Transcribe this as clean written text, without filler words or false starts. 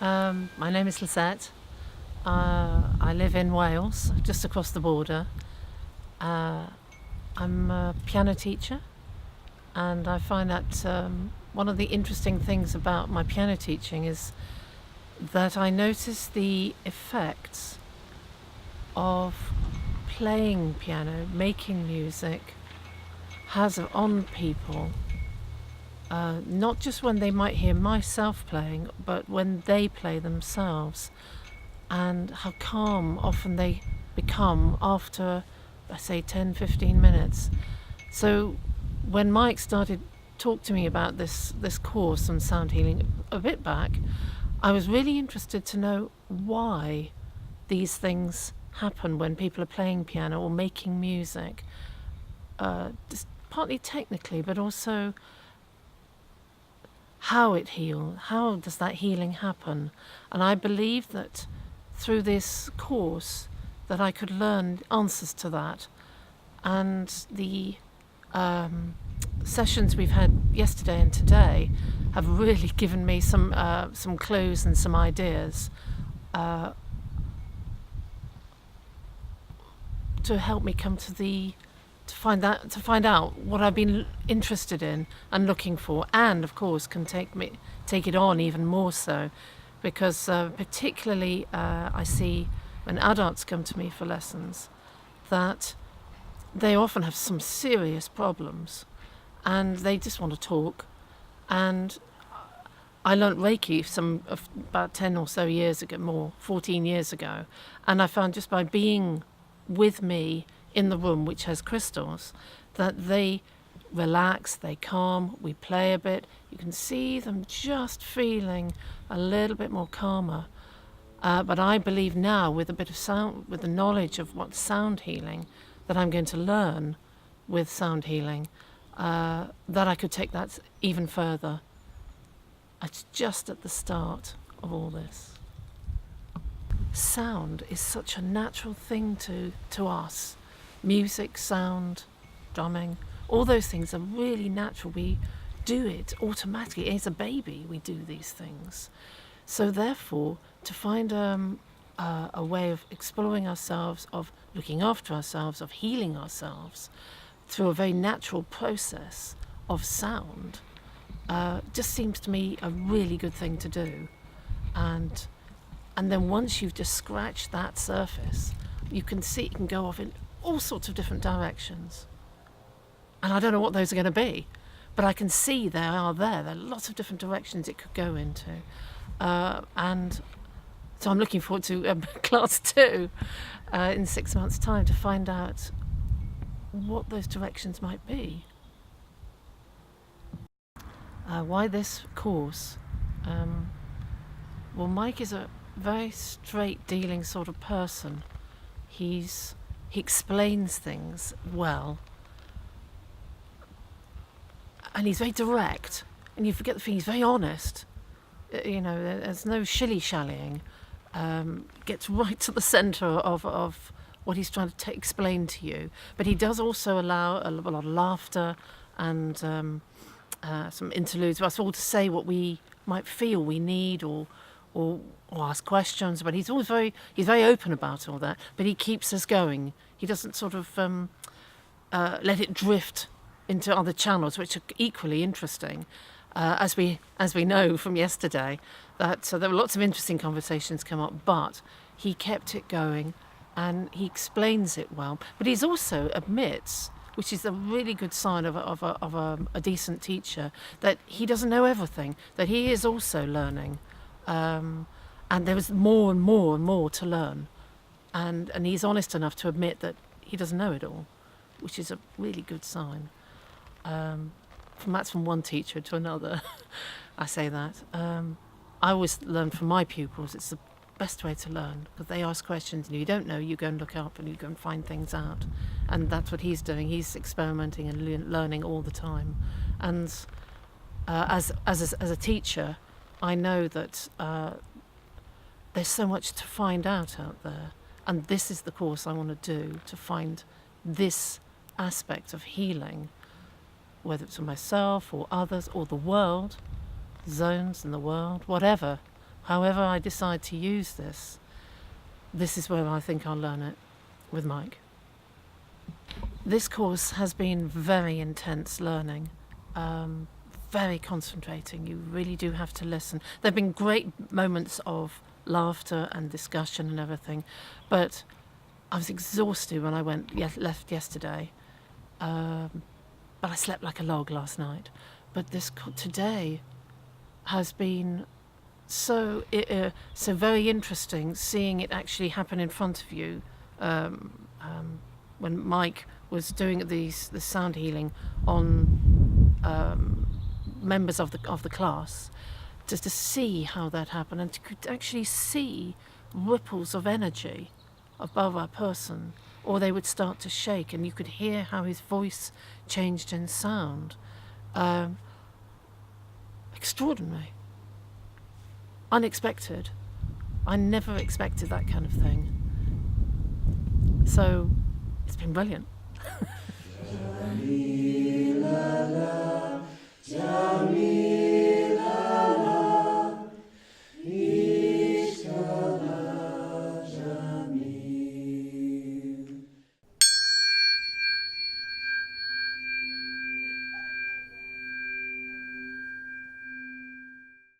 My name is Lisette. I live in Wales, just across the border. I'm a piano teacher, and I find that one of the interesting things about my piano teaching is that I notice the effects of playing piano, making music, has on people. Not just when they might hear myself playing, but when they play themselves, and how calm often they become after, I say, 10-15 minutes. So when Mike started talk to me about this course on sound healing a bit back, I was really interested to know why these things happen when people are playing piano or making music, just partly technically, but also how it heals, how does that healing happen. And I believe that through this course that I could learn answers to that. And the sessions we've had yesterday and today have really given me some clues and some ideas to help me come to find out what I've been interested in and looking for, and of course can take it on even more so, because particularly I see when adults come to me for lessons that they often have some serious problems and they just want to talk. And I learnt Reiki about 10 or so years ago, 14 years ago, and I found just by being with me in the room, which has crystals, that they relax, they calm, we play a bit, you can see them just feeling a little bit more calmer. But I believe now, with a bit of sound, with the knowledge of what sound healing that I'm going to learn with sound healing, that I could take that even further. It's just at the start of all this. Sound is such a natural thing to us. Music, sound, drumming, all those things are really natural. We do it automatically. As a baby, we do these things. So therefore, to find a way of exploring ourselves, of looking after ourselves, of healing ourselves through a very natural process of sound, just seems to me a really good thing to do. And then once you've just scratched that surface, you can see it can go off in all sorts of different directions. And I don't know what those are going to be, but I can see there are lots of different directions it could go into. And so I'm looking forward to class 2 in 6 months' time to find out what those directions might be. Why this course? Well, Mike is a very straight dealing sort of person. He explains things well, and he's very direct, and you forget the thing, he's very honest. There's no shilly-shallying. Gets right to the centre of what he's trying to explain to you. But he does also allow a lot of laughter and some interludes for us all to say what we might feel we need or ask questions. But he's very open about all that. But he keeps us going. He doesn't sort of let it drift into other channels, which are equally interesting. As we know from yesterday, that there were lots of interesting conversations come up, but he kept it going and he explains it well. But he also admits, which is a really good sign of a decent teacher, that he doesn't know everything, that he is also learning, and there is more and more and more to learn, and he's honest enough to admit that he doesn't know it all, which is a really good sign. That's from one teacher to another. I say that. I always learn from my pupils. It's the best way to learn, because they ask questions and you don't know, you go and look up and you go and find things out. And that's what he's doing. He's experimenting and learning all the time. And as a teacher, I know that there's so much to find out there. And this is the course I want to do, to find this aspect of healing, whether it's for myself or others or the world, zones in the world, whatever, however I decide to use this is where I think I'll learn it with Mike. This course has been very intense learning, very concentrating. You really do have to listen. There have been great moments of laughter and discussion and everything, but I was exhausted when I left yesterday. But I slept like a log last night. But today has been so very interesting, seeing it actually happen in front of you. When Mike was doing the sound healing on members of the class, just to see how that happened, and to actually see ripples of energy above a person, or they would start to shake, and you could hear how his voice changed in sound. Extraordinary. Unexpected. I never expected that kind of thing. So it's been brilliant.